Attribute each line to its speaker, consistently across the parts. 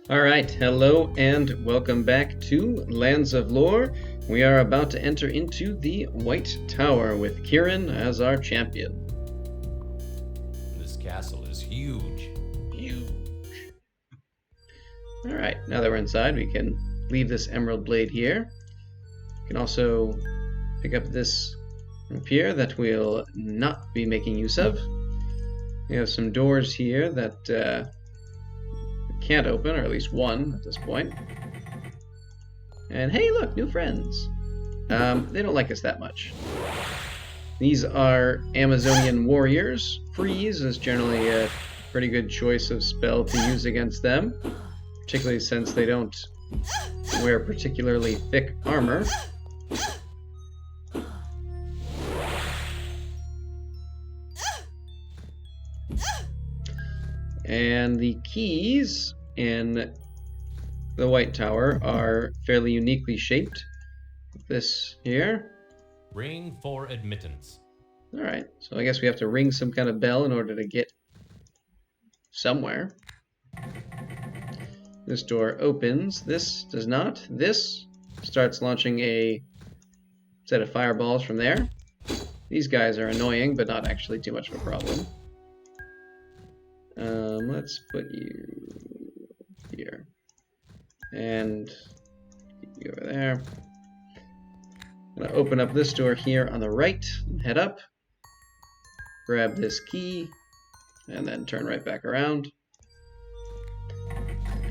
Speaker 1: Alright, hello and welcome back to Lands of Lore. We are about to enter into the White Tower with Kieran as our champion.
Speaker 2: This castle is huge.
Speaker 1: Huge. Alright, now that we're inside, we can leave this emerald blade here. We can also pick up this up here that we'll not be making use of. We have some doors here that can't open, or at least one at this point. And hey, look, new friends. They don't like us that much. These are Amazonian warriors. Freeze is generally a pretty good choice of spell to use against them, particularly since they don't wear particularly thick armor. And the keys in the White Tower are fairly uniquely shaped. This here.
Speaker 2: Ring for admittance.
Speaker 1: Alright, so I guess we have to ring some kind of bell in order to get somewhere. This door opens. This does not. This starts launching a set of fireballs from there. These guys are annoying, but not actually too much of a problem. Let's put you here. And you over there. I'm going to open up this door here on the right and head up. Grab this key. And then turn right back around.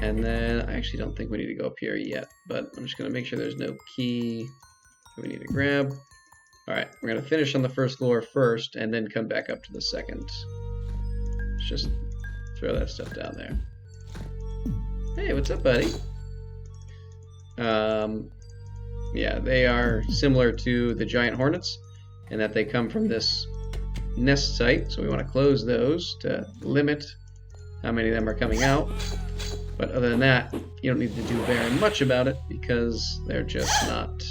Speaker 1: And then I actually don't think we need to go up here yet. But I'm just going to make sure there's no key that we need to grab. Alright, we're going to finish on the first floor first. And then come back up to the second. Let's just throw that stuff down there. Hey, what's up, buddy? Yeah, they are similar to the giant hornets in that they come from this nest site, so we want to close those to limit how many of them are coming out. But other than that, you don't need to do very much about it because they're just not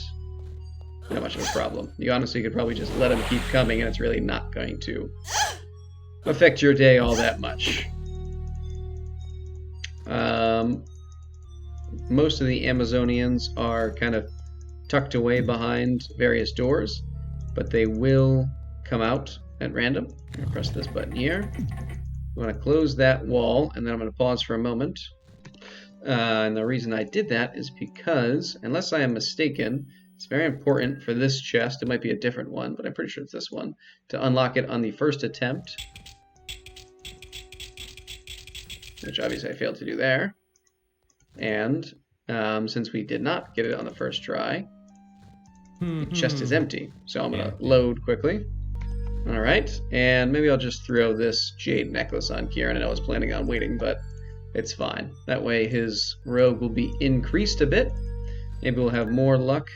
Speaker 1: that much of a problem. You honestly could probably just let them keep coming and it's really not going to affect your day all that much. Most of the Amazonians are kind of tucked away behind various doors, but they will come out at random. I'm going to press this button here. I'm going to close that wall, and then I'm going to pause for a moment. And the reason I did that is because, unless I am mistaken, it's very important for this chest. It might be a different one, but I'm pretty sure it's this one, to unlock it on the first attempt, which obviously I failed to do there. And since we did not get it on the first try, the chest is empty. So I'm going to load quickly. Alright, and maybe I'll just throw this jade necklace on Kieran. I know I was planning on waiting, but it's fine. That way his rogue will be increased a bit. Maybe we'll have more luck.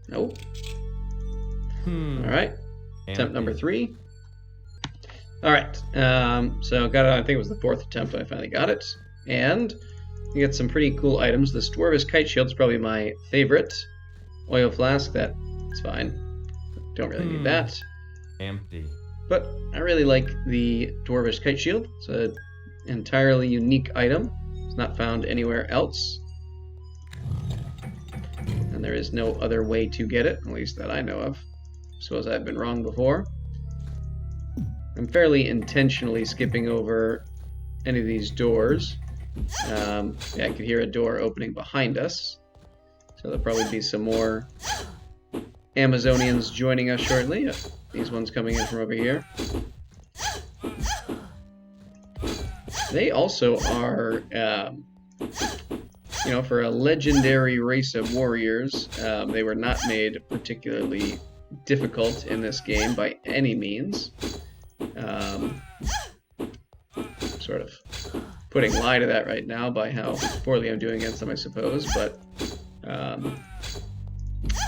Speaker 1: Nope. Alright, attempt number 3. Alright, so got it. I think it was the 4th attempt when I finally got it. And you get some pretty cool items. This Dwarvish Kite Shield is probably my favorite. Oil flask, that's fine. Don't really need that.
Speaker 2: Empty.
Speaker 1: But I really like the Dwarvish Kite Shield. It's an entirely unique item. It's not found anywhere else. And there is no other way to get it, at least that I know of. Suppose I've been wrong before. I'm fairly intentionally skipping over any of these doors. Yeah, I could hear a door opening behind us. So there'll probably be some more Amazonians joining us shortly. These ones coming in from over here. They also are, for a legendary race of warriors, they were not made particularly difficult in this game by any means. Sort of putting lie to that right now by how poorly I'm doing against them, I suppose, but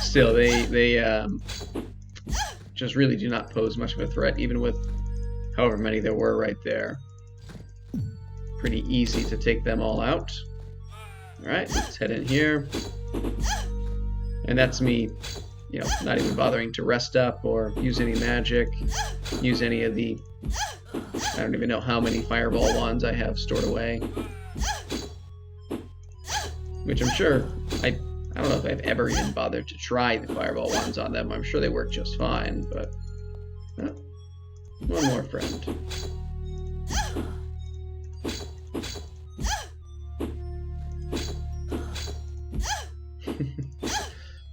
Speaker 1: still, they just really do not pose much of a threat, even with however many there were right there. Pretty easy to take them all out. Alright, let's head in here. And that's me, not even bothering to rest up or use any magic, use any of the, I don't even know how many fireball wands I have stored away. which I'm sure I don't know if I've ever even bothered to try the fireball wands on them. I'm sure they work just fine, but one more friend.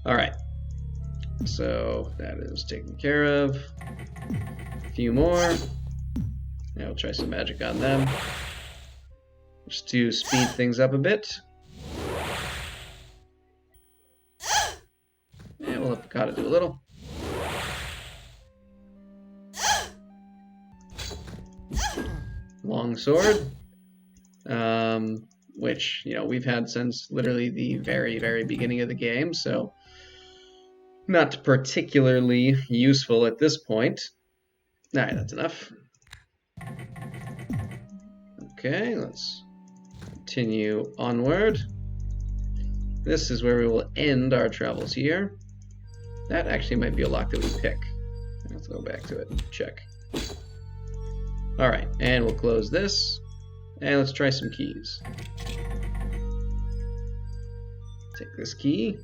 Speaker 1: All right, so that is taken care of. A few more. Now we'll try some magic on them, just to speed things up a bit. And we'll have Picata do a little. Long sword, which, you know, we've had since literally the very, very beginning of the game, so not particularly useful at this point. Alright, that's enough. Okay, let's continue onward. This is where we will end our travels here. That actually might be a lock that we pick. Let's go back to it. Check. Alright, and we'll close this. And let's try some keys. Take this key.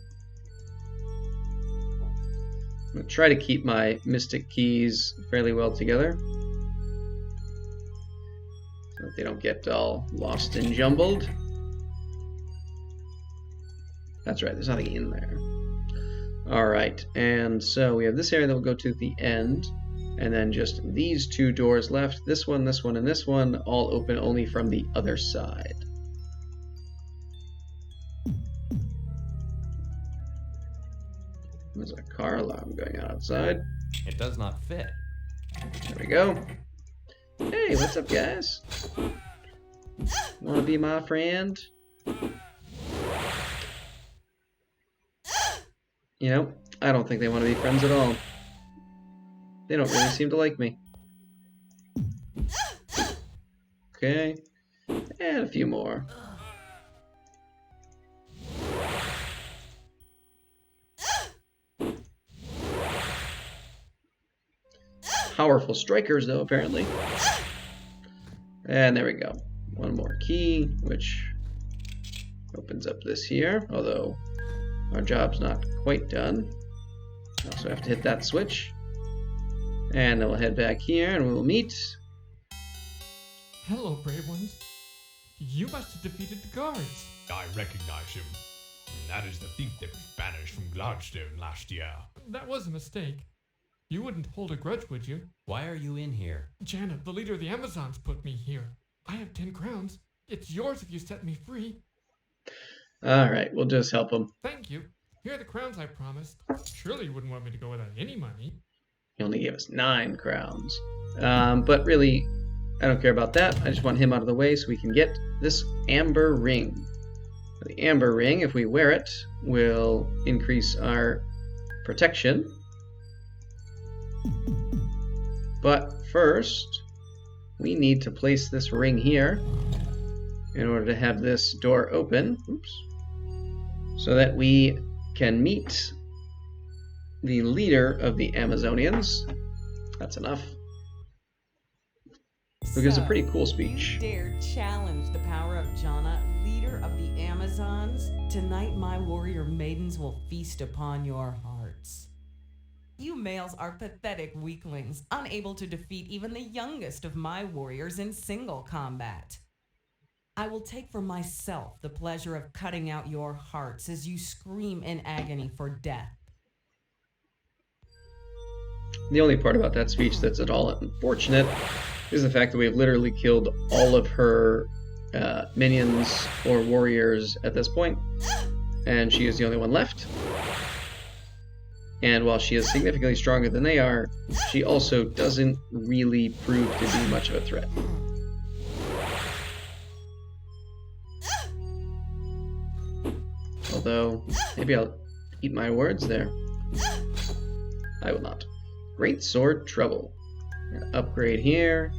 Speaker 1: I'm going to try to keep my mystic keys fairly well together, so that they don't get all lost and jumbled. That's right, there's nothing in there. Alright, and so we have this area that will go to the end, and then just these two doors left. This one, and this one, all open only from the other side. There's a car alarm going on outside.
Speaker 2: It does not fit.
Speaker 1: There we go. Hey, what's up, guys? Wanna be my friend? You know, I don't think they want to be friends at all. They don't really seem to like me. Okay. And a few more. Powerful strikers, though, apparently. And there we go. One more key, which opens up this here, although our job's not quite done. We also have to hit that switch. And then we'll head back here and we will meet.
Speaker 3: Hello, brave ones. You must have defeated the guards.
Speaker 4: I recognize him. That is the thief that was banished from Gladstone last year.
Speaker 3: That was a mistake. You wouldn't hold a grudge, would you?
Speaker 2: Why are you in here?
Speaker 3: Janet, the leader of the Amazons, put me here. I have 10 crowns. It's yours if you set me free.
Speaker 1: Alright, we'll just help him.
Speaker 3: Thank you. Here are the crowns I promised. Surely you wouldn't want me to go without any money.
Speaker 1: He only gave us 9 crowns. But really, I don't care about that. I just want him out of the way so we can get this amber ring. The amber ring, if we wear it, will increase our protection. But first, we need to place this ring here in order to have this door open. Oops. So that we can meet the leader of the Amazonians. That's enough. Who gives a pretty cool speech.
Speaker 5: You dare challenge the power of Jana, leader of the Amazons? Tonight my warrior maidens will feast upon your hearts. You males are pathetic weaklings, unable to defeat even the youngest of my warriors in single combat. I will take for myself the pleasure of cutting out your hearts as you scream in agony for death.
Speaker 1: The only part about that speech that's at all unfortunate is the fact that we have literally killed all of her minions or warriors at this point, and she is the only one left. And while she is significantly stronger than they are, she also doesn't really prove to be much of a threat. Although, maybe I'll eat my words there. I will not. Great Sword Trouble. Upgrade here,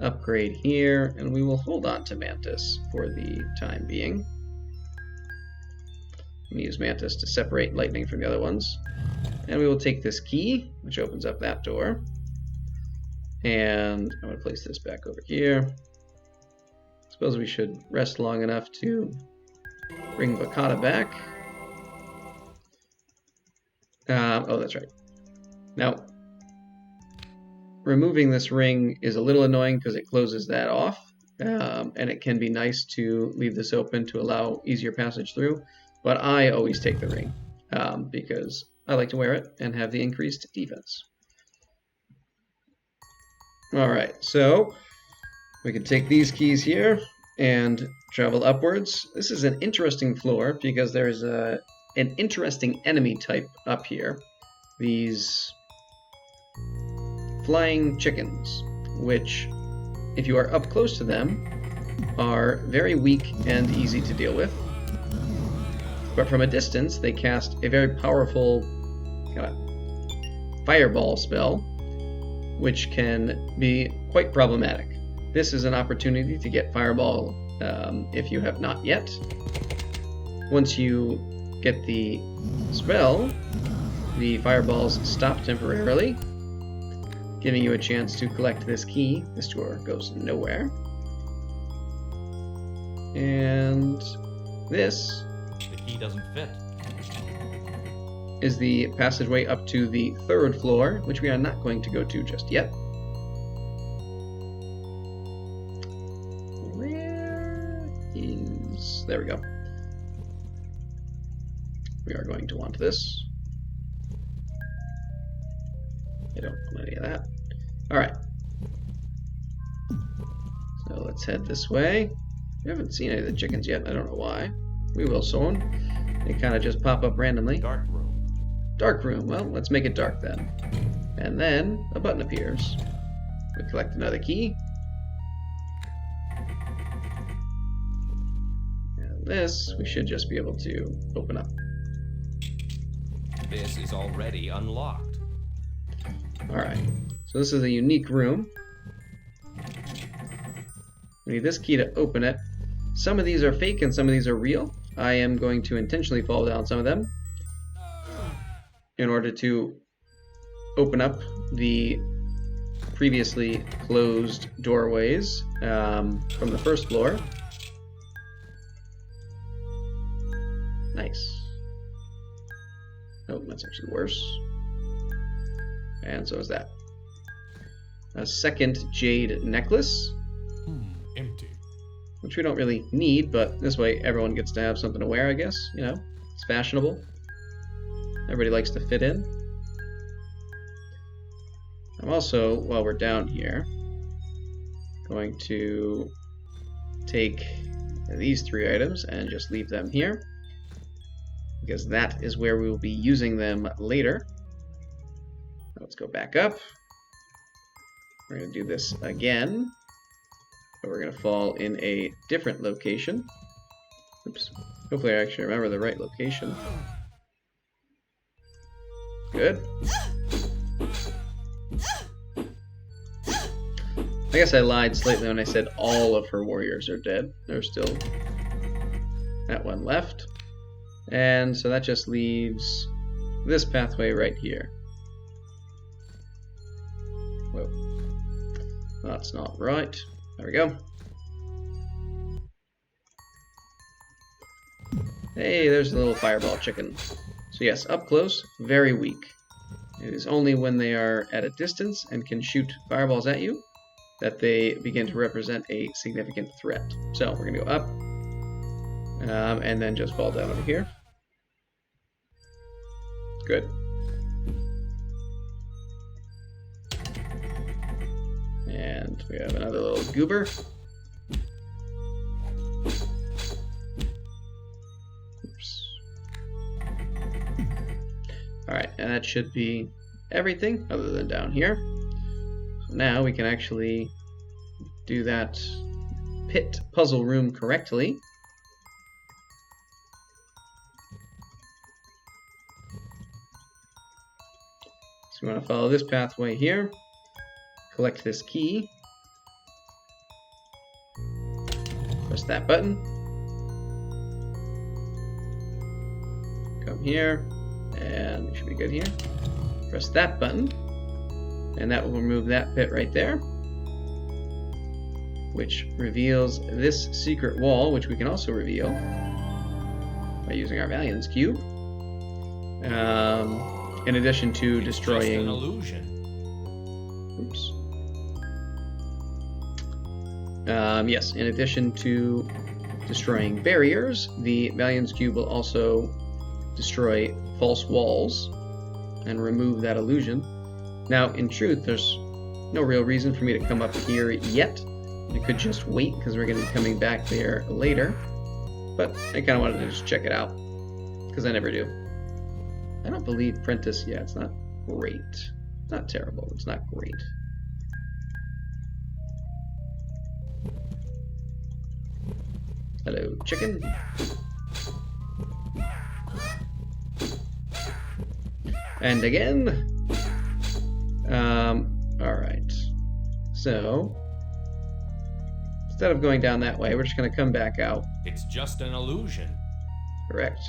Speaker 1: and we will hold on to Mantis for the time being. We use Mantis to separate lightning from the other ones. And we will take this key, which opens up that door. And I'm going to place this back over here. Suppose we should rest long enough to bring Bakata back. Oh, that's right. Now, removing this ring is a little annoying because it closes that off, and it can be nice to leave this open to allow easier passage through, but I always take the ring because I like to wear it and have the increased defense. Alright, so we can take these keys here and travel upwards. This is an interesting floor because there's an interesting enemy type up here. These flying chickens, which, if you are up close to them, are very weak and easy to deal with. But from a distance, they cast a very powerful kind of fireball spell, which can be quite problematic. This is an opportunity to get fireball if you have not yet. Once you get the spell, the fireballs stop temporarily, giving you a chance to collect this key. This door goes nowhere. And this
Speaker 2: The key doesn't fit.
Speaker 1: is the passageway up to the 3rd floor, which we are not going to go to just yet. Where is... There we go. We are going to want this. I don't want any of that. Alright. So let's head this way. We haven't seen any of the chickens yet. I don't know why. We will soon. They kind of just pop up randomly.
Speaker 2: Dark room.
Speaker 1: Dark room. Well, let's make it dark then. And then a button appears. We collect another key. And this we should just be able to open up.
Speaker 2: This is already unlocked.
Speaker 1: Alright. So this is a unique room. We need this key to open it. Some of these are fake and some of these are real. I am going to intentionally fall down some of them in order to open up the previously closed doorways from the 1st floor. Nice. Oh, that's actually worse. And so is that. A 2nd jade necklace,
Speaker 4: Empty.
Speaker 1: which we don't really need, but this way everyone gets to have something to wear, I guess. You know, it's fashionable. Everybody likes to fit in. I'm also, while we're down here, going to take these 3 items and just leave them here, because that is where we will be using them later. Let's go back up. We're going to do this again, but we're going to fall in a different location. Oops. Hopefully I actually remember the right location. Good. I guess I lied slightly when I said all of her warriors are dead. There's still that one left. And so that just leaves this pathway right here. Whoa. That's not right. There we go. Hey, there's a little fireball chicken. So yes, up close, very weak. It is only when they are at a distance and can shoot fireballs at you that they begin to represent a significant threat. So we're going to go up, and then just fall down over here. Good. And we have another little goober. Oops. Alright, and that should be everything other than down here. So now we can actually do that pit puzzle room correctly. So we want to follow this pathway here. Collect this key. Press that button. Come here, and we should be good here. Press that button, and that will remove that pit right there, which reveals this secret wall, which we can also reveal. by using our Valiance Cube. In addition to
Speaker 2: It's just
Speaker 1: destroying...
Speaker 2: an illusion.
Speaker 1: Oops. Yes, in addition to destroying barriers, the Valiance Cube will also destroy false walls and remove that illusion. Now, in truth, there's no real reason for me to come up here yet. I could just wait, because we're going to be coming back there later. But I kind of wanted to just check it out, because I never do. I don't believe Prentice, yeah, it's not great. It's not terrible, it's not great. Hello, chicken. And again. Alright. So, instead of going down that way, we're just going to come back out.
Speaker 2: It's just an illusion.
Speaker 1: Correct.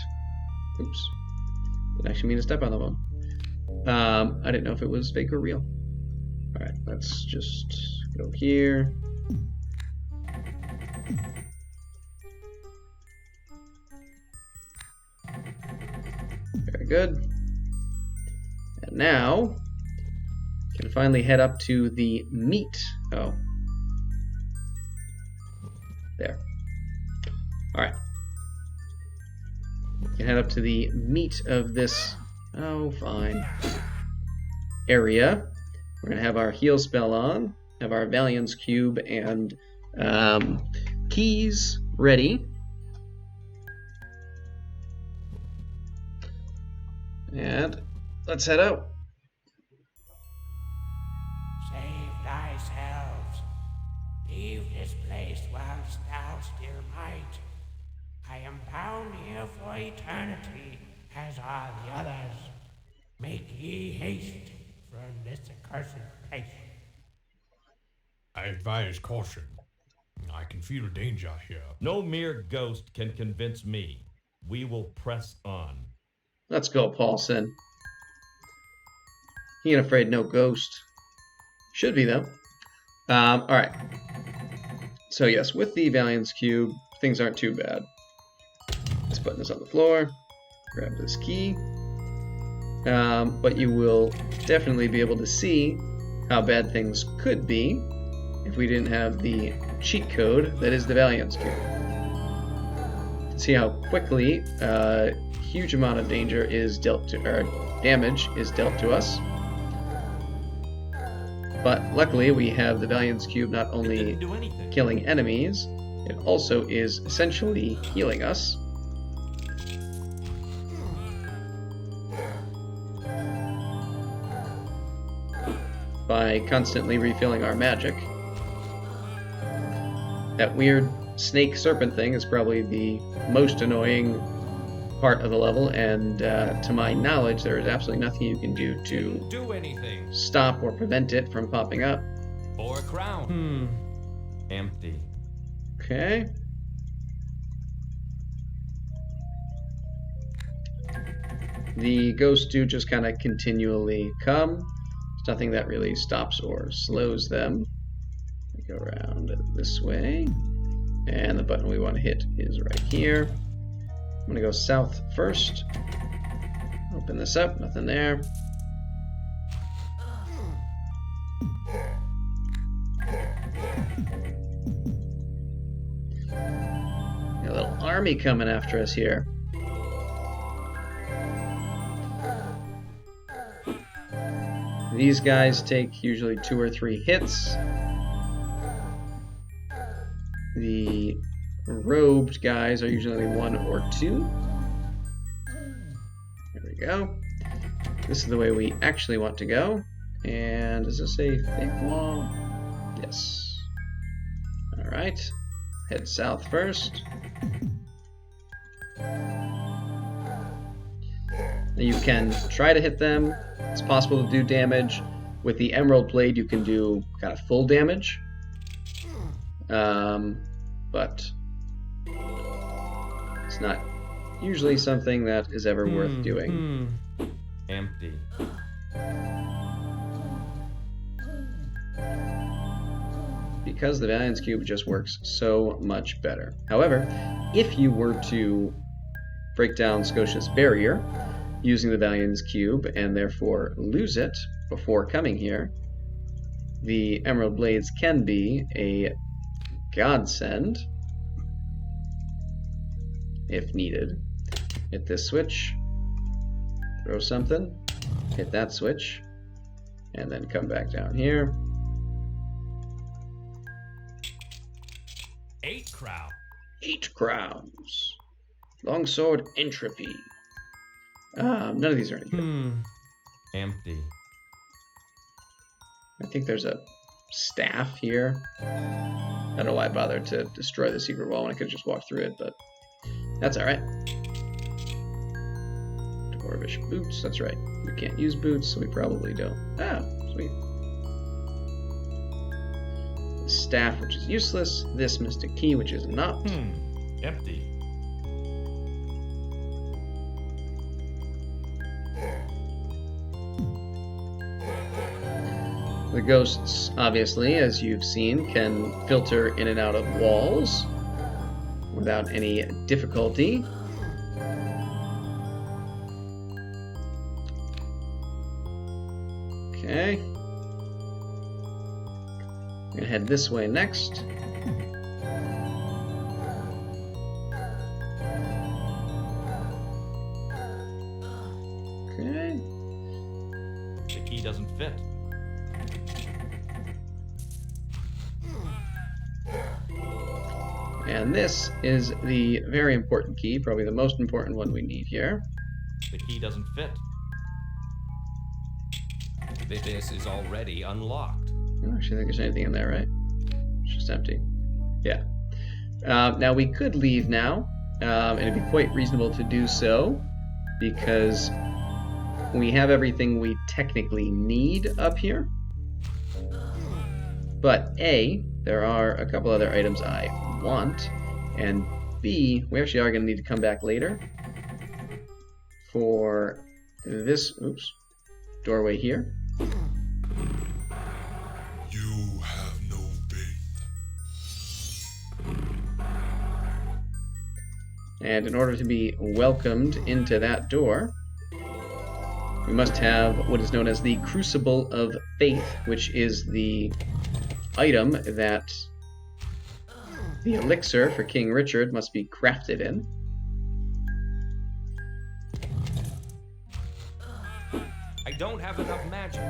Speaker 1: Oops. Didn't actually mean to step on the one. I didn't know if it was fake or real. Alright, let's just go here. Very good. And now, we can finally head up to the meat. Oh. There. Alright. We can head up to the meat of this, oh, fine, area. We're going to have our heal spell on, have our Valiance Cube and keys ready. And let's head out.
Speaker 6: Save thyself. Leave this place whilst thou still might. I am bound here for eternity, as are the others. Make ye haste from this accursed place.
Speaker 4: I advise caution. I can feel danger here.
Speaker 2: No mere ghost can convince me. We will press on.
Speaker 1: Let's go, Paulson. He ain't afraid no ghost. Should be, though. Alright. So, yes, with the Valiance Cube, things aren't too bad. Let's put this on the floor. Grab this key. But you will definitely be able to see how bad things could be if we didn't have the cheat code that is the Valiance Cube. See how quickly huge amount of danger is dealt to, or damage is dealt to us. But luckily we have the Valiance Cube not only
Speaker 2: Didn't do anything.
Speaker 1: killing enemies, it also is essentially healing us. By constantly refilling our magic. That weird snake serpent thing is probably the most annoying part of the level, and to my knowledge there is absolutely nothing you can do to
Speaker 2: Didn't do anything.
Speaker 1: stop or prevent it from popping up.
Speaker 2: Or a crown. Empty.
Speaker 1: Okay. The ghosts do just kind of continually come. There's nothing that really stops or slows them. We go around this way. And the button we want to hit is right here. I'm going to go south first. Open this up, nothing there. Got a little army coming after us here. These guys take usually 2 or 3 hits. The robed guys are usually 1 or 2. There we go. This is the way we actually want to go. And does this say thick wall? Yes. Alright. Head south first. You can try to hit them. It's possible to do damage. With the Emerald Blade, you can do kind of full damage. But it's not usually something that is ever worth doing.
Speaker 2: Empty.
Speaker 1: Because the Valiance Cube just works so much better. However, if you were to break down Scotia's barrier using the Valiant's Cube and therefore lose it before coming here, the Emerald Blades can be a godsend if needed. Hit this switch, throw something, hit that switch, and then come back down here.
Speaker 2: 8 crown.
Speaker 1: 8 crowns. Longsword Entropy. None of these are anything.
Speaker 2: Empty.
Speaker 1: I think there's a staff here. I don't know why I bothered to destroy the secret wall when I could just walk through it, but that's alright. Dwarvish boots, that's right. We can't use boots, so we probably don't. Ah, sweet. The staff, which is useless. This mystic key, which is not.
Speaker 2: Empty.
Speaker 1: The ghosts, obviously, as you've seen, can filter in and out of walls without any difficulty. Okay. I'm gonna head this way next. Okay.
Speaker 2: The key doesn't fit.
Speaker 1: And this is the very important key, probably the most important one we need here.
Speaker 2: The key doesn't fit. This is already unlocked.
Speaker 1: I don't actually think there's anything in there, right? It's just empty. Yeah. Now we could leave now, and it'd be quite reasonable to do so, because we have everything we technically need up here. But A, there are a couple other items I want, and B, we actually are going to need to come back later for this doorway here.
Speaker 7: You have no faith.
Speaker 1: And in order to be welcomed into that door, we must have what is known as the Crucible of Faith, which is the item that the elixir for King Richard must be crafted in.
Speaker 2: I don't have enough magic.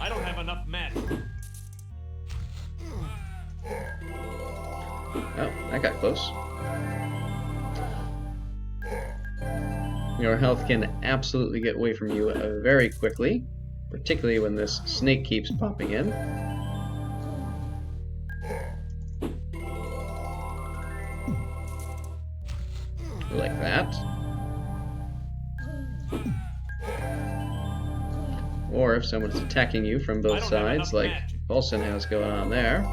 Speaker 2: I don't have enough magic.
Speaker 1: Oh, that got close. Your health can absolutely get away from you very quickly, particularly when this snake keeps popping in. Like that. Or if someone's attacking you from both sides, like Bolson has going on there.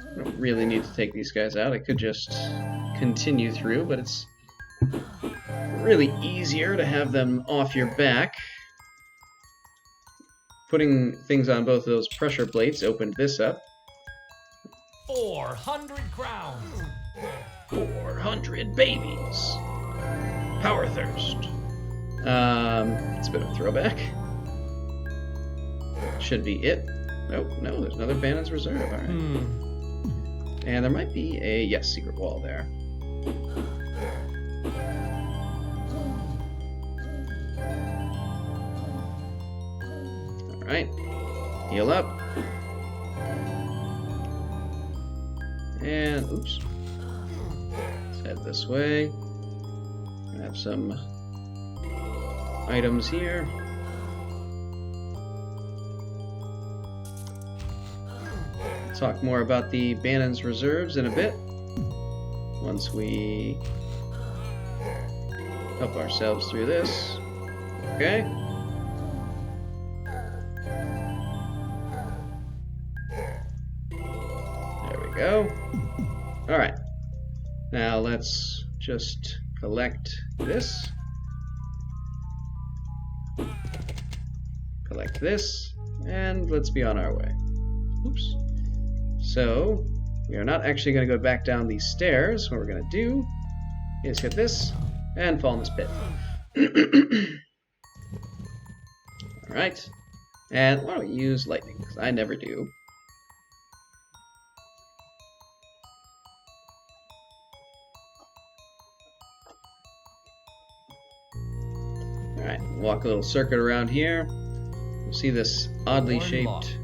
Speaker 1: I don't really need to take these guys out. I could just continue through, but it's really easier to have them off your back. Putting things on both of those pressure plates opened this up.
Speaker 2: 400 crowns.
Speaker 1: 400 babies. Power thirst. It's a bit of a throwback. Should be it. Nope, no, there's another Banon's Reserve. Alright. And there might be a, yes, secret wall there. Alright. Heal up. And, oops. Let's head this way. Have some items here. Talk more about the Banon's Reserves in a bit. Once we help ourselves through this. Okay. There we go. Alright. Now let's just collect this. Collect this, and let's be on our way. Oops. So, we are not actually going to go back down these stairs. What we're going to do is hit this and fall in this pit. Alright. And why don't we use lightning? Because I never do. Alright, walk a little circuit around here. We'll see this oddly
Speaker 2: Horn
Speaker 1: shaped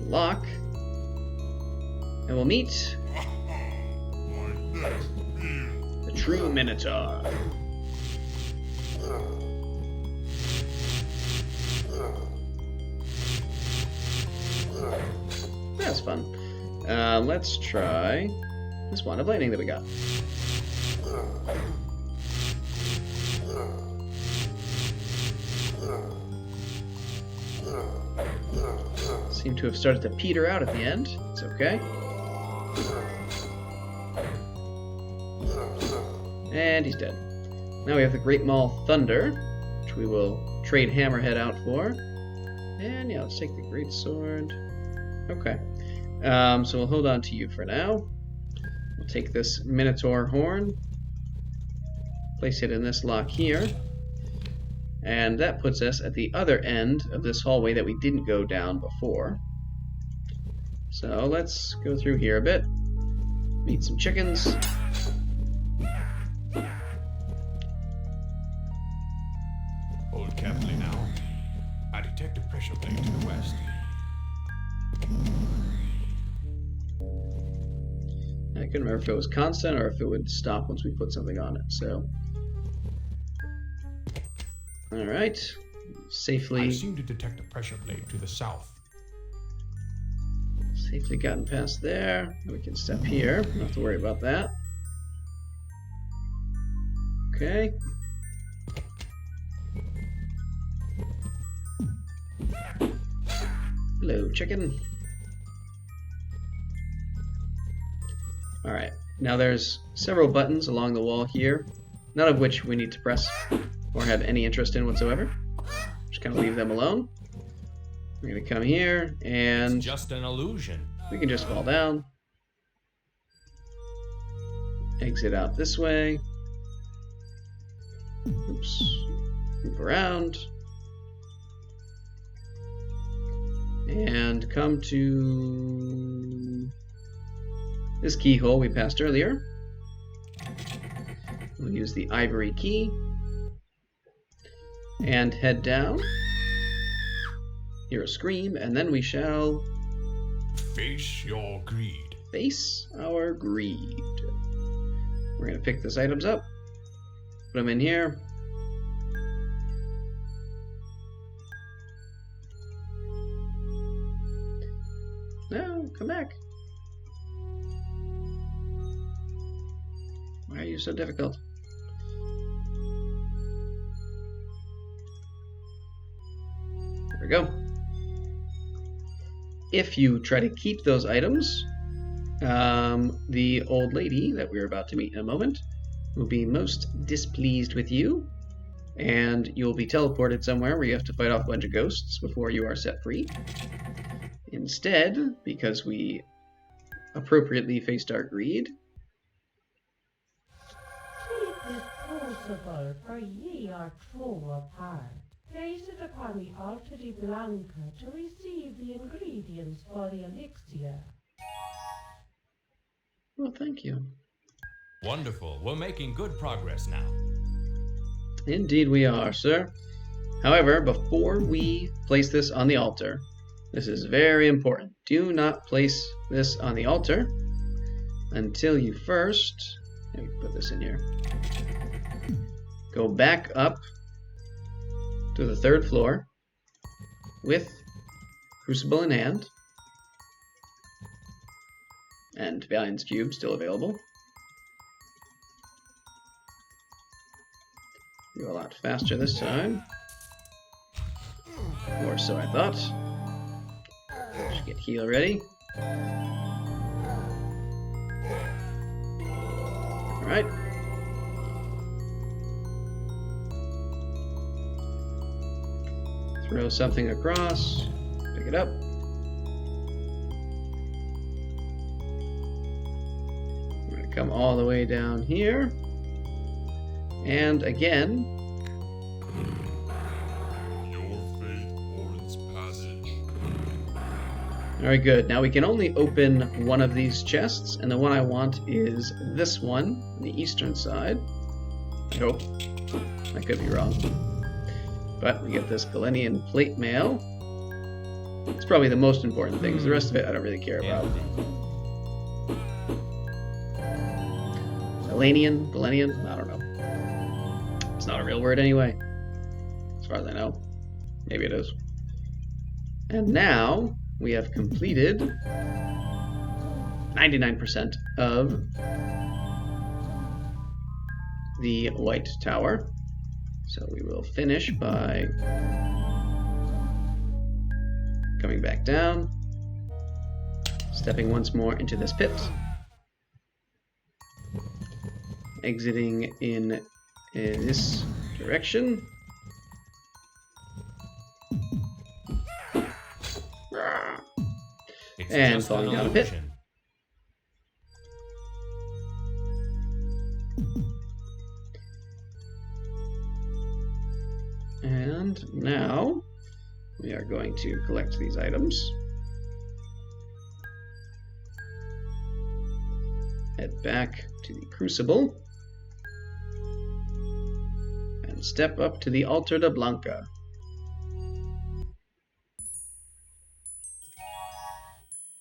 Speaker 1: lock. And we'll meet the true Minotaur. That's fun. Let's try this wand of lightning that we got. Seem to have started to peter out at the end. It's okay. And he's dead. Now we have the Great Maul Thunder, which we will trade Hammerhead out for. And yeah, let's take the Great Sword. Okay. So we'll hold on to you for now. We'll take this Minotaur Horn, place it in this lock here, and that puts us at the other end of this hallway that we didn't go down before. So let's go through here a bit, meet some chickens.
Speaker 4: Hold carefully now. I detect a pressure plate to the west.
Speaker 1: I couldn't remember if it was constant or if it would stop once we put something on it, so. Alright.
Speaker 4: I
Speaker 1: Safely
Speaker 4: seem to detect a pressure plate to the south.
Speaker 1: gotten past there. We can step here. Don't have to worry about that. Okay. Hello, chicken. Alright, now there's several buttons along the wall here, none of which we need to press or have any interest in whatsoever. Just kind of leave them alone. We're going to come here, and
Speaker 2: It's just an illusion.
Speaker 1: we can just fall down. Exit out this way. Oops. Move around. And come to this keyhole we passed earlier. We'll use the ivory key. And head down. Hear a scream, and then we shall
Speaker 4: Face your greed.
Speaker 1: face our greed. We're going to pick these items up, put them in here. No, come back. Why are you so difficult? There we go. If you try to keep those items, the old lady that we're about to meet in a moment will be most displeased with you, and you'll be teleported somewhere where you have to fight off a bunch of ghosts before you are set free. Instead, because we appropriately faced our greed,
Speaker 8: Keep this crucible, for ye are true of heart. Place it upon the altar di Blanca to receive the ingredients for the elixir.
Speaker 1: well, thank you.
Speaker 2: Wonderful. We're making good progress now.
Speaker 1: Indeed we are, sir. However, before we place this on the altar, this is very important. Do not place this on the altar until you first, let me put this in here, go back up to the 3rd floor with Crucible in hand, and Valiant's Cube still available. Go a lot faster this time. Or so I thought. Just get heal ready. Alright. throw something across, pick it up. We're going to come all the way down here. And again,
Speaker 7: Your faith warrants passage.
Speaker 1: very good. Now we can only open one of these chests, and the one I want is this one, on the eastern side. I hope. I could be wrong. But we get this Galenian plate mail. It's probably the most important thing, 'cause the rest of it I don't really care about. Galenian? I don't know. It's not a real word anyway, as far as I know. Maybe it is. And now we have completed 99% of the White Tower. So we will finish by coming back down, stepping once more into this pit, exiting in this direction.
Speaker 2: It's
Speaker 1: And
Speaker 2: just
Speaker 1: falling
Speaker 2: an
Speaker 1: down a pit.
Speaker 2: illusion.
Speaker 1: And now we are going to collect these items. Head back to the Crucible. And step up to the Altar de Blanca.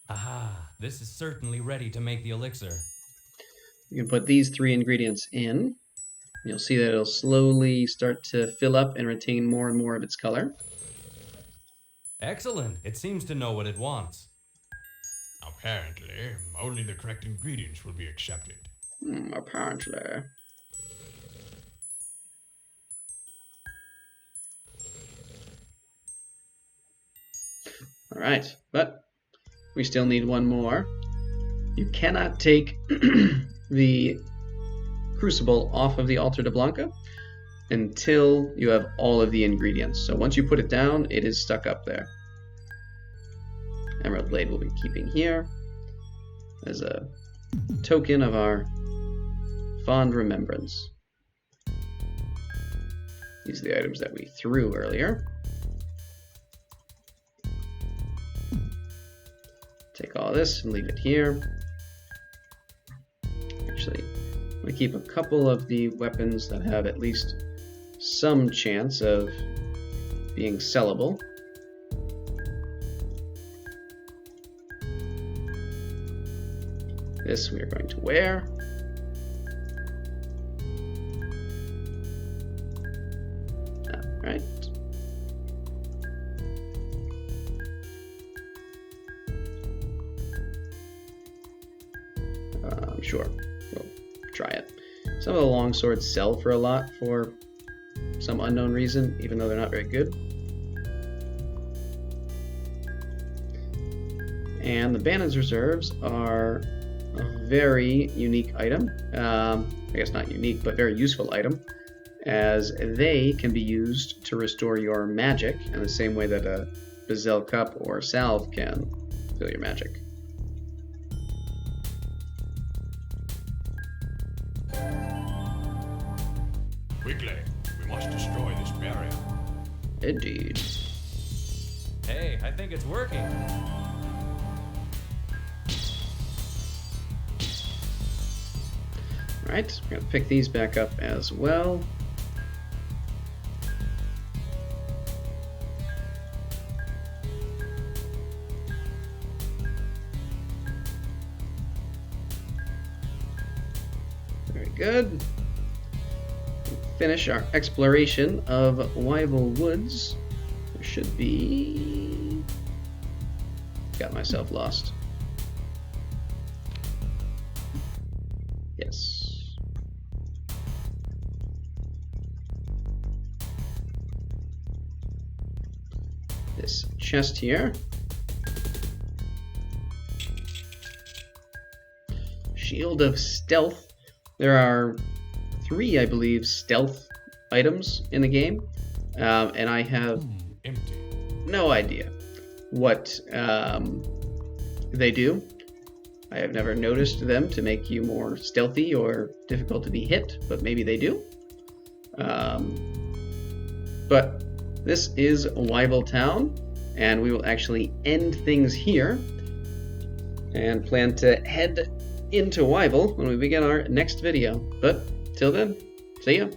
Speaker 9: Aha, this is certainly ready to make the elixir.
Speaker 1: You can put these 3 ingredients in. You'll see that it'll slowly start to fill up and retain more and more of its color.
Speaker 9: Excellent. It seems to know what it wants.
Speaker 4: Apparently, only the correct ingredients will be accepted.
Speaker 1: Apparently. Alright, but we still need one more. You cannot take the Crucible off of the Altar de Blanca until you have all of the ingredients. So once you put it down, it is stuck up there. Emerald Blade we'll be keeping here as a token of our fond remembrance. These are the items that we threw earlier. Take all this and leave it here. Actually, I'm going to keep a couple of the weapons that have at least some chance of being sellable. This we are going to wear. Alright. Sure, we'll try it. Some of the long swords sell for a lot for some unknown reason, even though they're not very good. And the Banner's Reserves are a very unique item. I guess not unique, but very useful item, as they can be used to restore your magic in the same way that a Bezel Cup or Salve can fill your magic.
Speaker 4: Quickly, we must destroy this barrier.
Speaker 1: Indeed.
Speaker 9: Hey, I think it's working.
Speaker 1: Alright, we're going to pick these back up as well. Very good. Finish our exploration of Wyval Woods. There should be... Got myself lost. Yes. This chest here. Shield of Stealth. There are 3, I believe, stealth items in the game, and I have
Speaker 4: Empty.
Speaker 1: no idea what they do. I have never noticed them to make you more stealthy or difficult to be hit, but maybe they do. But this is Wyville Town, and we will actually end things here and plan to head into Wyville when we begin our next video. But till then, see ya!